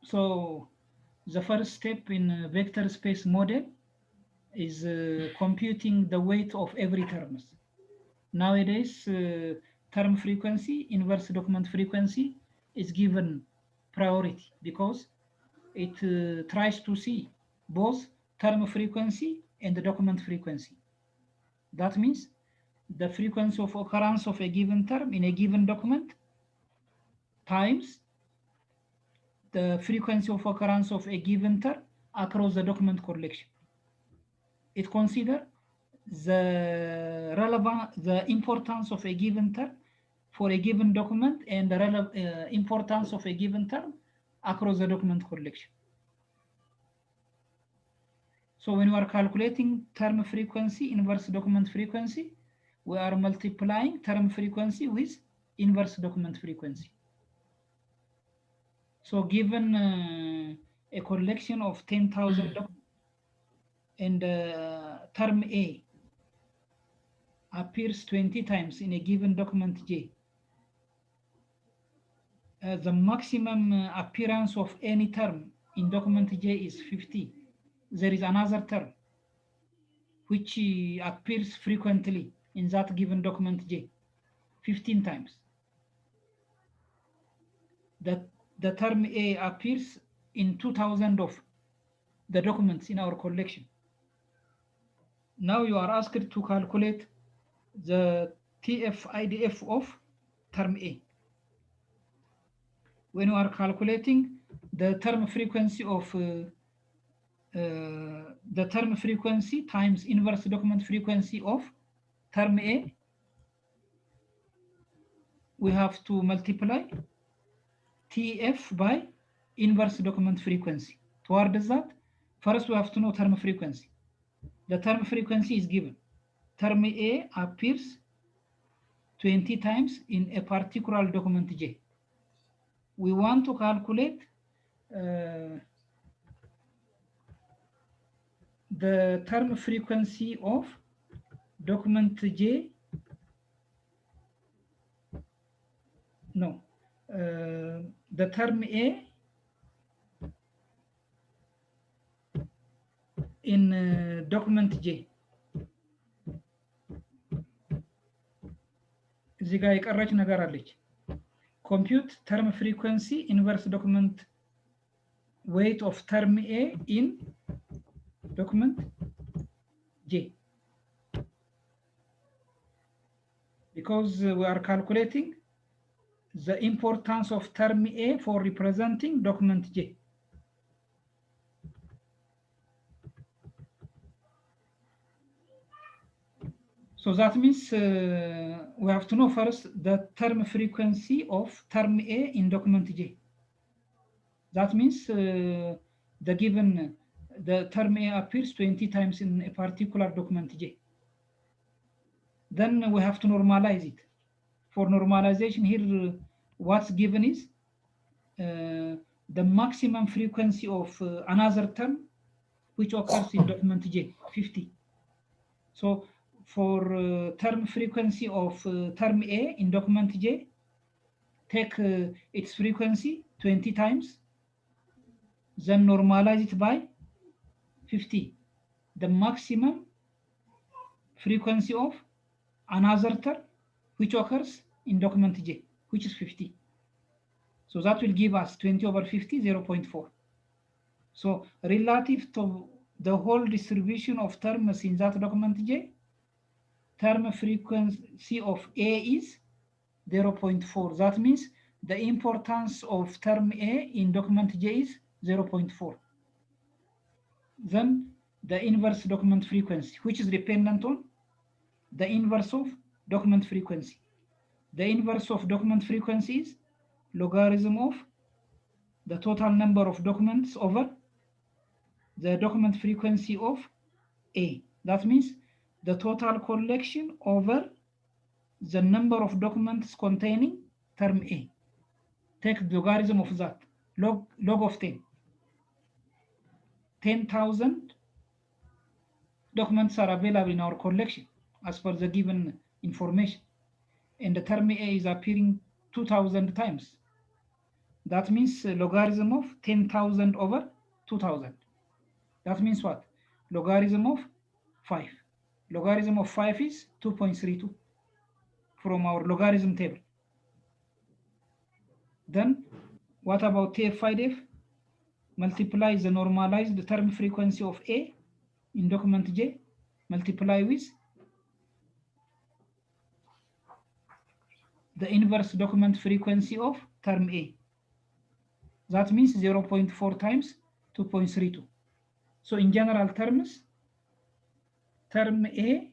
So the first step in a vector space model is computing the weight of every terms. Nowadays, term frequency, inverse document frequency is given priority because it tries to see both term frequency and the document frequency. That means the frequency of occurrence of a given term in a given document times the frequency of occurrence of a given term across the document collection. It considers the importance of a given term for a given document and the importance of a given term across the document collection. So when we are calculating term frequency, inverse document frequency, we are multiplying term frequency with inverse document frequency. So given a collection of 10,000 documents and term A appears 20 times in a given document J, the maximum appearance of any term in document J is 50. There is another term which appears frequently in that given document J, 15 times. The term A appears in 2,000 of the documents in our collection. Now you are asked to calculate the TF-IDF of term A. When you are calculating the term frequency of the term frequency times inverse document frequency of term A, we have to multiply TF by inverse document frequency. Towards that, first we have to know term frequency. The term frequency is given. Term A appears 20 times in a particular document J. We want to calculate the term frequency of document J. No, the term A in document J. እዚህ ጋር የቀረች ነገር አለች። Compute term frequency inverse document weight of term A in document J. Because we are calculating the importance of term A for representing document J. So that means we have to know first the term frequency of term A in document J. That means the term A appears 20 times in a particular document J. Then we have to normalize it. For normalization here, what's given is the maximum frequency of another term which occurs in document J, 50. So for term frequency of term A in document J, take its frequency 20 times, then normalize it by 50. The maximum frequency of another term which occurs in document J, which is 50. So that will give us 20 over 50, 0.4. So relative to the whole distribution of terms in that document J, term frequency of A is 0.4. That means the importance of term A in document J is 0.4. Then the inverse document frequency, which is dependent on the inverse of document frequency. The inverse of document frequency is logarithm of the total number of documents over the document frequency of A. That means the total collection over the number of documents containing term A. Take the logarithm of that, log of 10. 10,000 documents are available in our collection as per the given information. And the term A is appearing 2,000 times. That means logarithm of 10,000 over 2,000. That means what? Logarithm of 5. Logarithm of 5 is 2.32 from our logarithm table. Then what about TF5F? Multiply the normalized term frequency of A in document J, multiply with the inverse document frequency of term A. That means 0.4 times 2.32. So in general terms, term A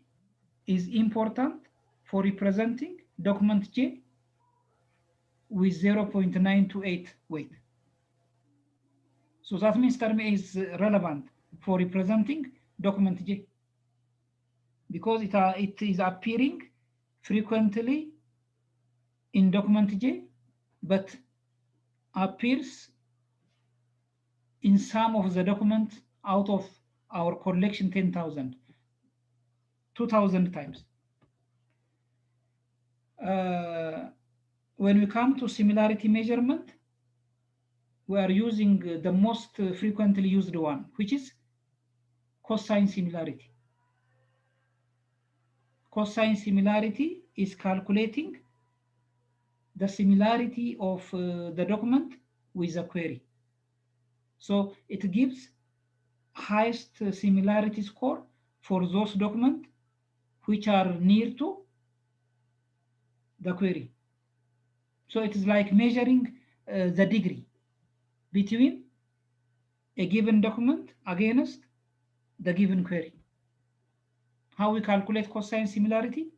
is important for representing document J with 0.928 weight. So that means term A is relevant for representing document J because it is appearing frequently in document J, but appears in some of the documents out of our collection 10,000, 2,000 times. When we come to similarity measurement, we are using the most frequently used one, which is cosine similarity. Cosine similarity is calculating the similarity of the document with the query. So it gives highest similarity score for those documents which are near to the query. So it is like measuring the degree between a given document against the given query. How we calculate cosine similarity?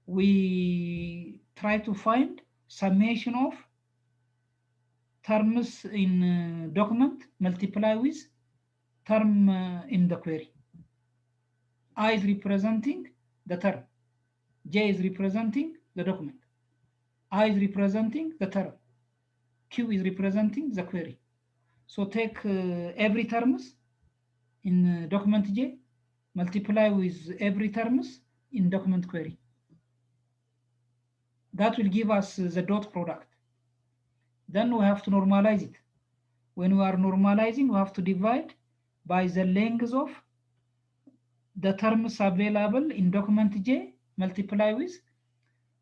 We try to find summation of terms in document multiply with term in the query. I is representing the term. J is representing the document. I is representing the term. Q is representing the query. So take every terms in document J, multiply with every terms in document query. That will give us the dot product. Then we have to normalize it. When we are normalizing, we have to divide by the length of the terms available in document J, multiply with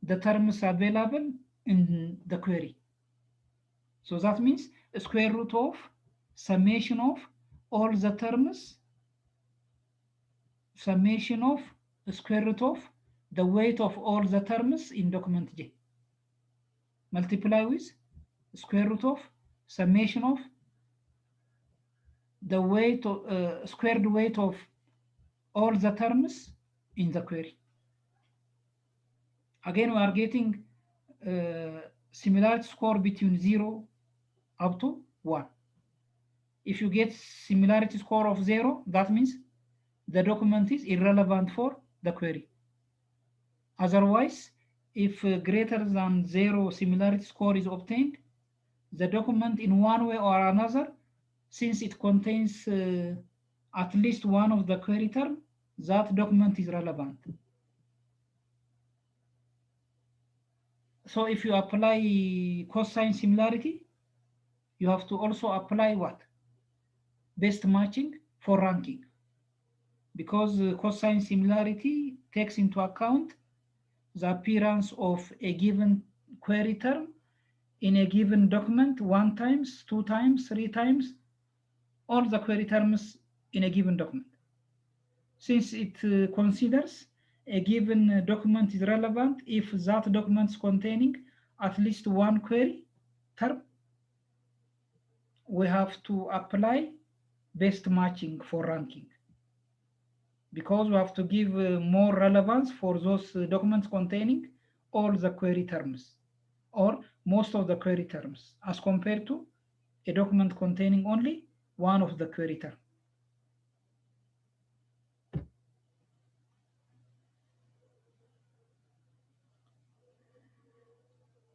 the terms available in the query. So that means a square root of summation of all the terms, summation of the square root of the weight of all the terms in document J. Multiply with square root of summation of the weight of squared weight of all the terms in the query. Again, we are getting similarity score between 0 up to 1. If you get similarity score of 0, that means the document is irrelevant for the query. Otherwise, if greater than 0 similarity score is obtained, the document in one way or another, since it contains at least one of the query term, that document is relevant. So if you apply cosine similarity, you have to also apply what? Best matching for ranking. Because cosine similarity takes into account the appearance of a given query term in a given document 1 times, 2 times, 3 times, all the query terms in a given document. Since it considers a given document is relevant if that document is containing at least one query term, we have to apply best matching for ranking, because we have to give more relevance for those documents containing all the query terms or most of the query terms as compared to a document containing only one of the query terms.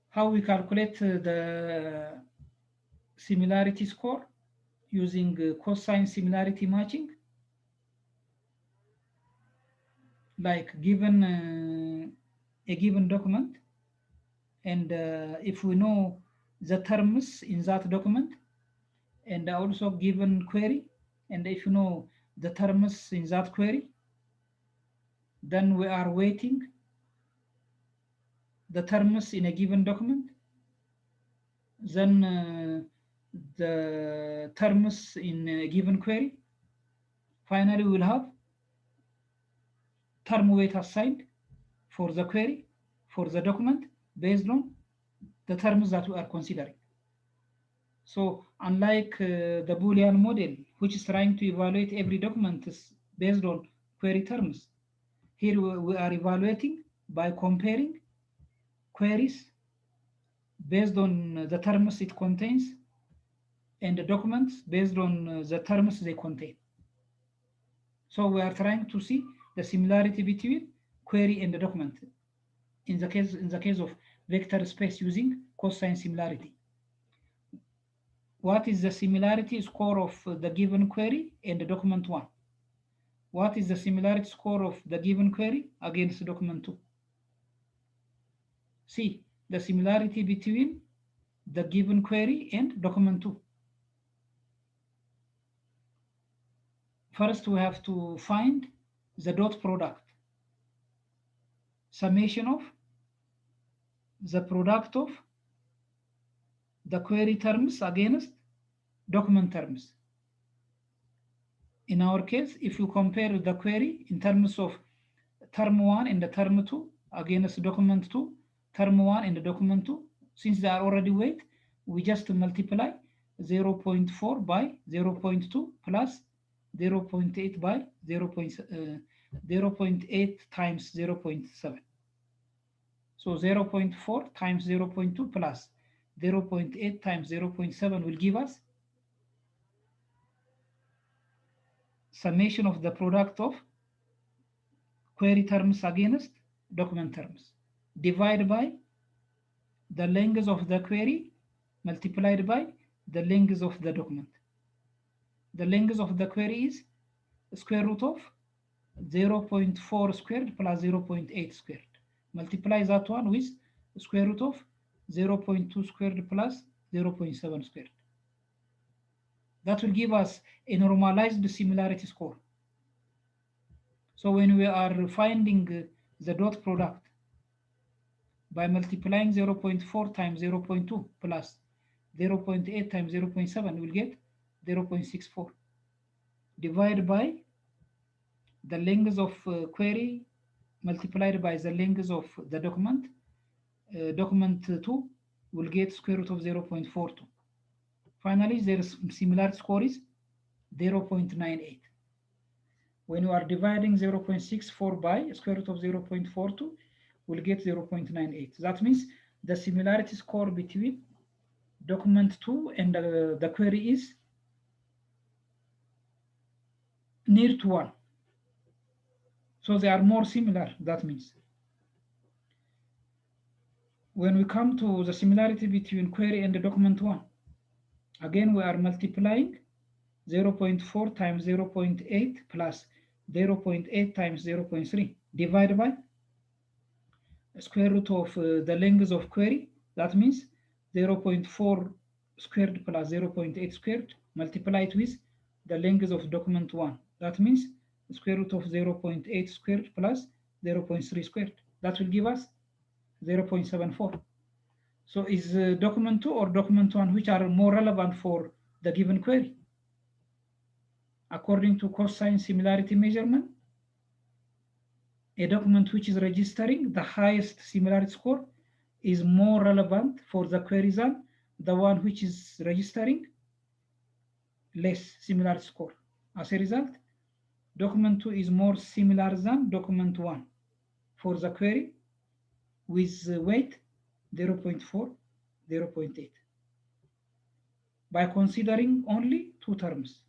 How we calculate the similarity score using cosine similarity matching? Like given a given document, And if we know the terms in that document, and also given query, and if you know the terms in that query, then we are waiting the terms in a given document, then the terms in a given query. Finally, we will have term weight assigned for the query, for the document, based on the terms that we are considering. So unlike the Boolean model, which is trying to evaluate every document based on query terms, here we are evaluating by comparing queries based on the terms it contains and the documents based on the terms they contain. So we are trying to see the similarity between query and the document in the case of vector space using cosine similarity. What is the similarity score of the given query and the document 1? What is the similarity score of the given query against document 2? See the similarity between the given query and document 2. First, we have to find the dot product, summation of the product of the query terms against document terms. In our case, if you compare the query in terms of term 1 and the term 2 against document 2, term 1 and the document 2, since they are already weight, we just multiply 0.4 by 0.2 plus 0.8 by 0.8 times 0.7. So 0.4 times 0.2 plus 0.8 times 0.7 will give us summation of the product of query terms against document terms divided by the length of the query multiplied by the length of the document. The length of the query is square root of 0.4 squared plus 0.8 squared. Multiply that one with square root of 0.2 squared plus 0.7 squared. That will give us a normalized similarity score. So when we are finding the dot product by multiplying 0.4 times 0.2 plus 0.8 times 0.7, we'll get 0.64 divided by the length of query multiplied by the length of the document. Document 2 will get square root of 0.42. Finally, their similarity score is 0.98. When you are dividing 0.64 by square root of 0.42, we'll get 0.98. That means the similarity score between document 2 and the query is near to 1. So they are more similar, that means. When we come to the similarity between query and the document 1, again we are multiplying 0.4 times 0.8 plus 0.8 times 0.3 divided by square root of the length of query. That means 0.4 squared plus 0.8 squared, multiply it with the length of document 1. That means square root of 0.8 squared plus 0.3 squared. That will give us 0.74. So is document 2 or document 1 which are more relevant for the given query? According to cosine similarity measurement, a document which is registering the highest similarity score is more relevant for the query than the one which is registering less similarity score. As a result, document 2 is more similar than document 1 for the query with weight 0.4, 0.8 by considering only two terms.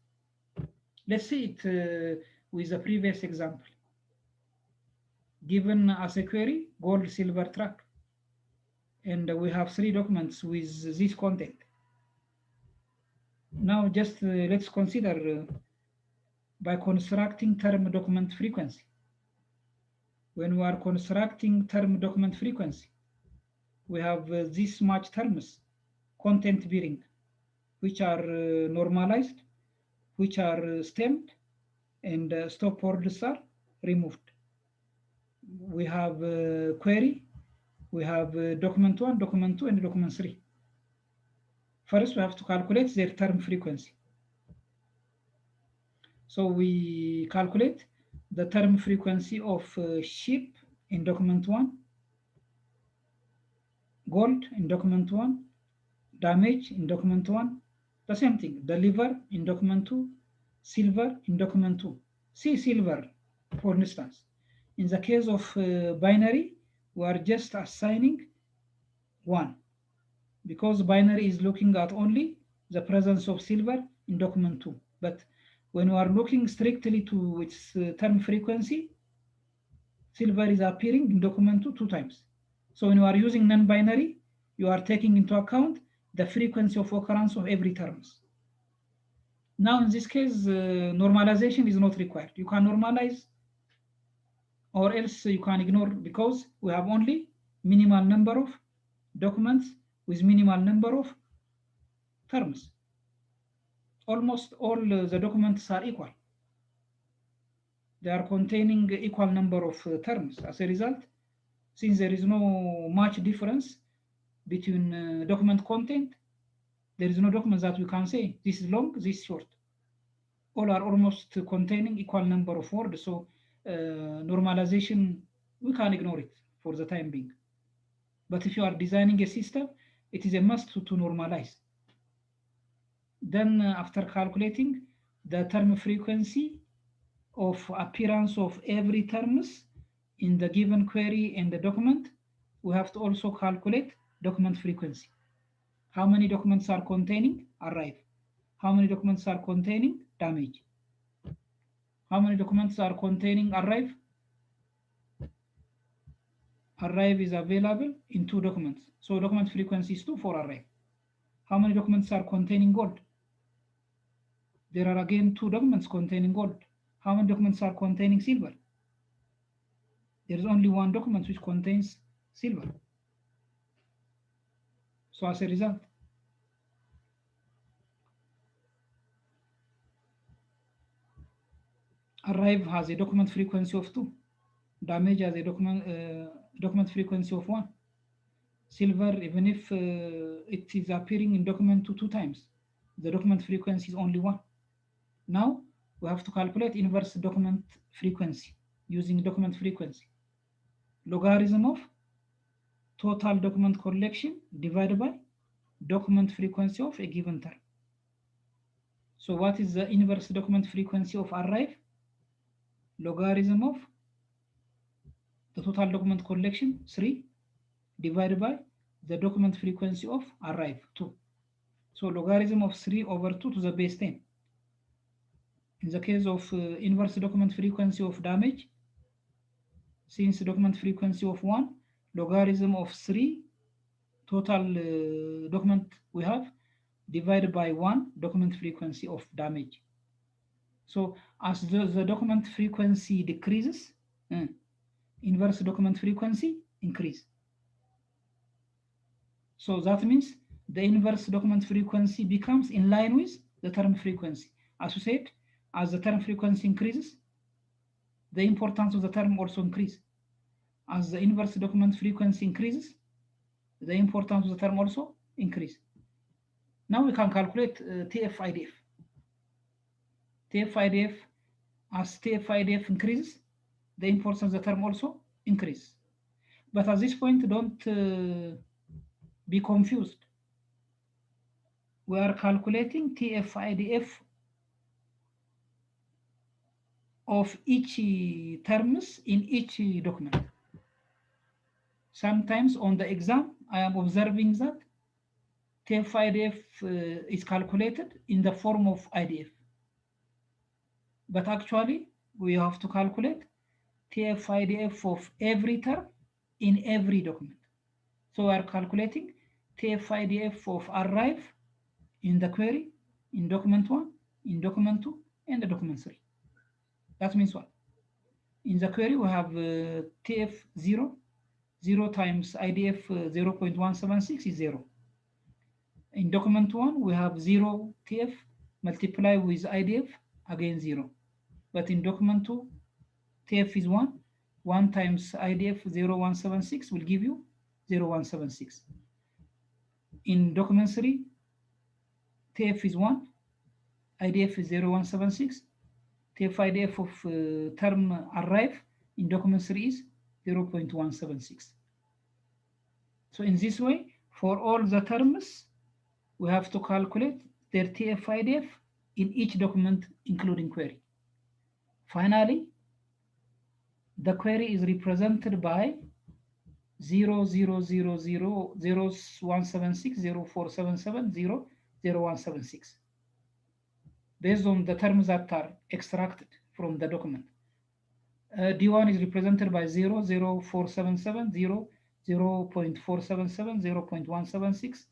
Let's see it with the previous example. Given as a query, gold, silver, truck, and we have 3 documents with this content. Now just let's consider by constructing term document frequency. When we are constructing term document frequency, we have this much terms, content bearing, which are normalized, which are stemmed, and stop words are removed. We have query, we have document 1, document 2, and document 3. First, we have to calculate their term frequency. So we calculate the term frequency of sheep in document 1, gold in document 1, damage in document 1, the same thing, the liver in document 2, silver in document 2. See silver, for instance. In the case of binary, we are just assigning 1 because binary is looking at only the presence of silver in document 2. But when we are looking strictly to its term frequency, silver is appearing in document 2 times. So when you are using non-binary, you are taking into account the frequency of occurrence of every terms. Now in this case, normalization is not required. You can normalize or else you can ignore because we have only minimal number of documents with minimal number of terms. Almost all the documents are equal. They are containing equal number of terms. As a result, since there is no much difference between document content, there is no document that we can say this is long, this is short. All are almost containing equal number of words. So normalization, we can ignore it for the time being. But if you are designing a system, it is a must to normalize. Then after calculating the term frequency of appearance of every terms in the given query and the document, we have to also calculate document frequency. How many documents are containing arrive? How many documents are containing damage? How many documents are containing arrive? Arrive is available in 2 documents. So document frequency is 2 for arrive. How many documents are containing gold? There are again 2 documents containing gold. How many documents are containing silver? There is only 1 document which contains silver. So as a result, arrive has a document frequency of 2. Damage has a document frequency of 1. Silver, even if it is appearing in document 2 times, the document frequency is only 1. Now we have to calculate inverse document frequency using document frequency. Logarithm of total document collection divided by document frequency of a given term. So what is the inverse document frequency of arrive? Logarithm of the total document collection 3 divided by the document frequency of arrive 2. So logarithm of 3 over 2 to the base 10. In the case of inverse document frequency of damage, since document frequency of 1, logarithm of 3 total document we have divided by 1 document frequency of damage. So as the document frequency decreases, inverse document frequency increase. So that means the inverse document frequency becomes in line with the term frequency. As we said, as the term frequency increases, the importance of the term also increases. As the inverse document frequency increases, the importance of the term also increases. Now we can calculate TF-IDF. TF-IDF, as TF-IDF increases, the importance of the term also increases. But at this point, don't be confused. We are calculating TF-IDF of each terms in each document. Sometimes on the exam, I am observing that TF-IDF is calculated in the form of IDF. But actually, we have to calculate TF-IDF of every term in every document. So we are calculating TF-IDF of arrive in the query, in document 1, in document 2, and the document 3. That means what? In the query, we have TF0, 0 times IDF 0.176 is 0. In document 1, we have 0 TF multiply with IDF, again 0. But in document 2, TF is 1. 1 times IDF 0176 will give you 0176. In document 3, TF is 1, IDF is 0176. TF IDF of term arrive in document 3 is 0.176. So in this way, for all the terms, we have to calculate their TF IDF in each document, including query. Finally, the query is represented by 0, 0, 0, 0, 0, 176, 0, 477, 0, 0, 176, based on the terms that are extracted from the document. D1 is represented by 0, 0, 477, 0, 0 0.477, 0 0.176,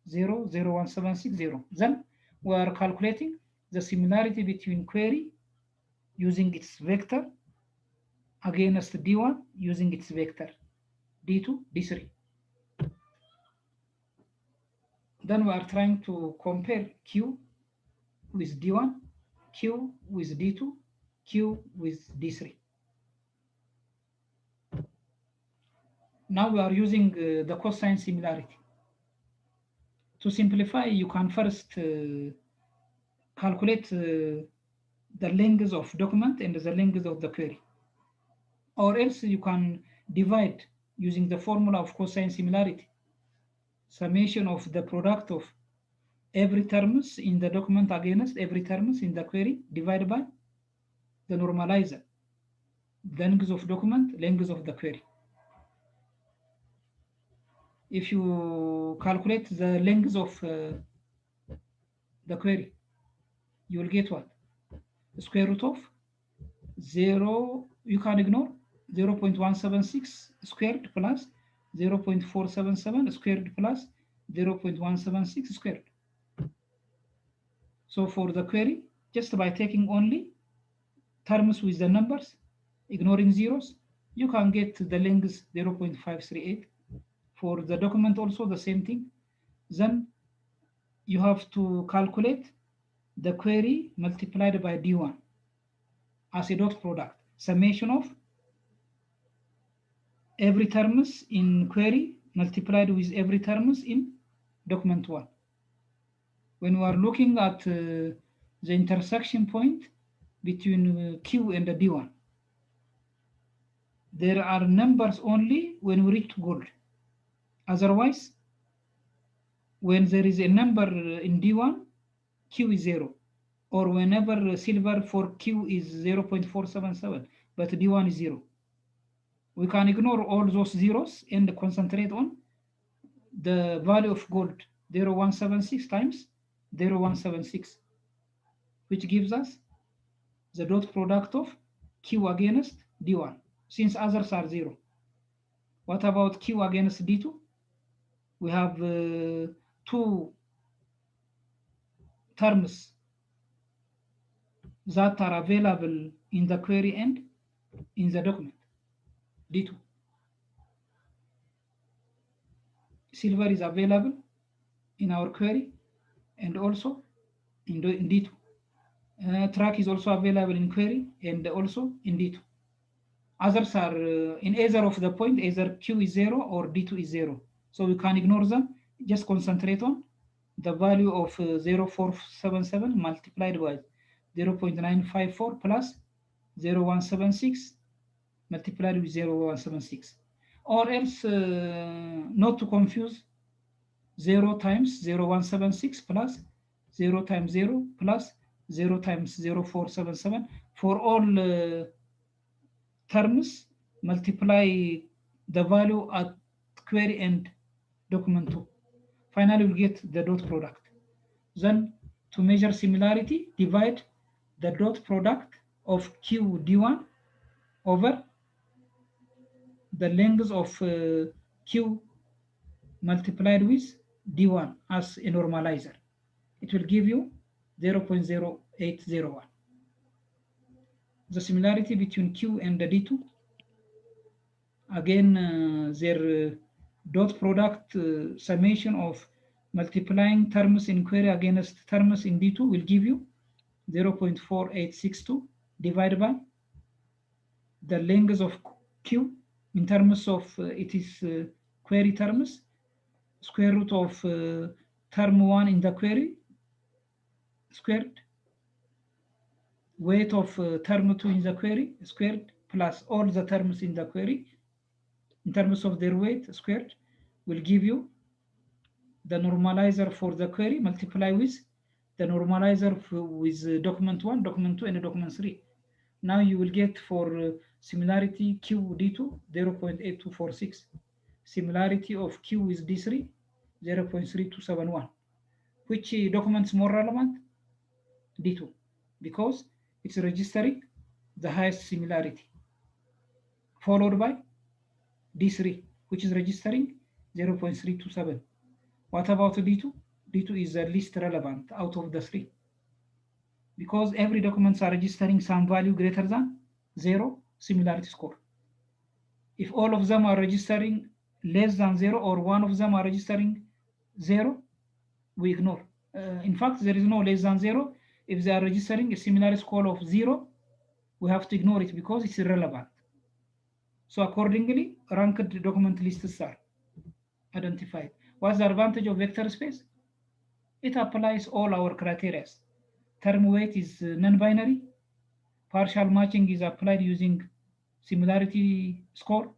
0, 0, 176, 0. Then we are calculating the similarity between query using its vector against D1 using its vector D2, D3. Then we are trying to compare Q with D1, Q with D2, Q with D3. Now we are using the cosine similarity. To simplify, you can first calculate the length of document and the length of the query. Or else you can divide using the formula of cosine similarity. Summation of the product of every terms in the document against every terms in the query divided by the normalizer, length of document, length of the query. If you calculate the length of the query, you will get what? Square root of 0, you can ignore 0.176 squared plus 0.477 squared plus 0.176 squared. So for the query, just by taking only terms with the numbers, ignoring zeros, you can get the length 0.538. For the document also the same thing. Then you have to calculate the query multiplied by D1 as a dot product, summation of every terms in query multiplied with every terms in document 1. When we are looking at the intersection point between Q and the D1, there are numbers only when we reach gold. Otherwise, when there is a number in D1, Q is 0. Or whenever silver for Q is 0.477, but D1 is 0. We can ignore all those zeros and concentrate on the value of gold, 0.176 times 0.176, which gives us the dot product of Q against D1, since others are 0. What about Q against D2? We have two terms that are available in the query and in the document, D2. Silver is available in our query and also in D2. Track is also available in query and also in D2. Others are in either of the point, either Q is 0 or D2 is 0. So we can ignore them, just concentrate on the value of 0.477 multiplied by 0.954 plus 0.176 multiplied with 0.176. Or else, not to confuse, 0 times 0.176 plus 0 times 0 plus 0 times 0.477. For all terms, multiply the value at query and document 2. Finally, we'll get the dot product. Then, to measure similarity, divide the dot product of Q D1 over the length of Q multiplied with D1 as a normalizer. It will give you 0.0801. The similarity between Q and the D2 Again, their dot product summation of multiplying terms in query against terms in D2 will give you 0.4862 divided by the length of Q in terms of it is query terms, square root of term 1 in the query squared, weight of term 2 in the query squared, plus all the terms in the query in terms of their weight squared will give you the normalizer for the query multiply with the normalizer with document 1, document 2, and document 3. Now you will get for similarity QD2 0.8246, similarity of Q with D3 0.3271. Which document is more relevant? D2, because it's registering the highest similarity, followed by D3, which is registering 0.327. What about D2? D2 is the least relevant out of the three, because every documents are registering some value greater than 0 similarity score. If all of them are registering less than 0 or one of them are registering 0, we ignore. In fact, there is no less than 0. If they are registering a similarity score of 0, we have to ignore it because it's irrelevant. So accordingly, ranked document lists are identified. What's the advantage of vector space? It applies all our criteria. Term weight is non-binary. Partial matching is applied using similarity score,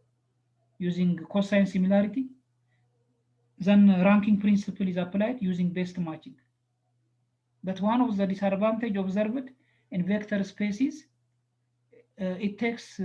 using cosine similarity. Then ranking principle is applied using best matching. But one of the disadvantages observed in vector spaces, it takes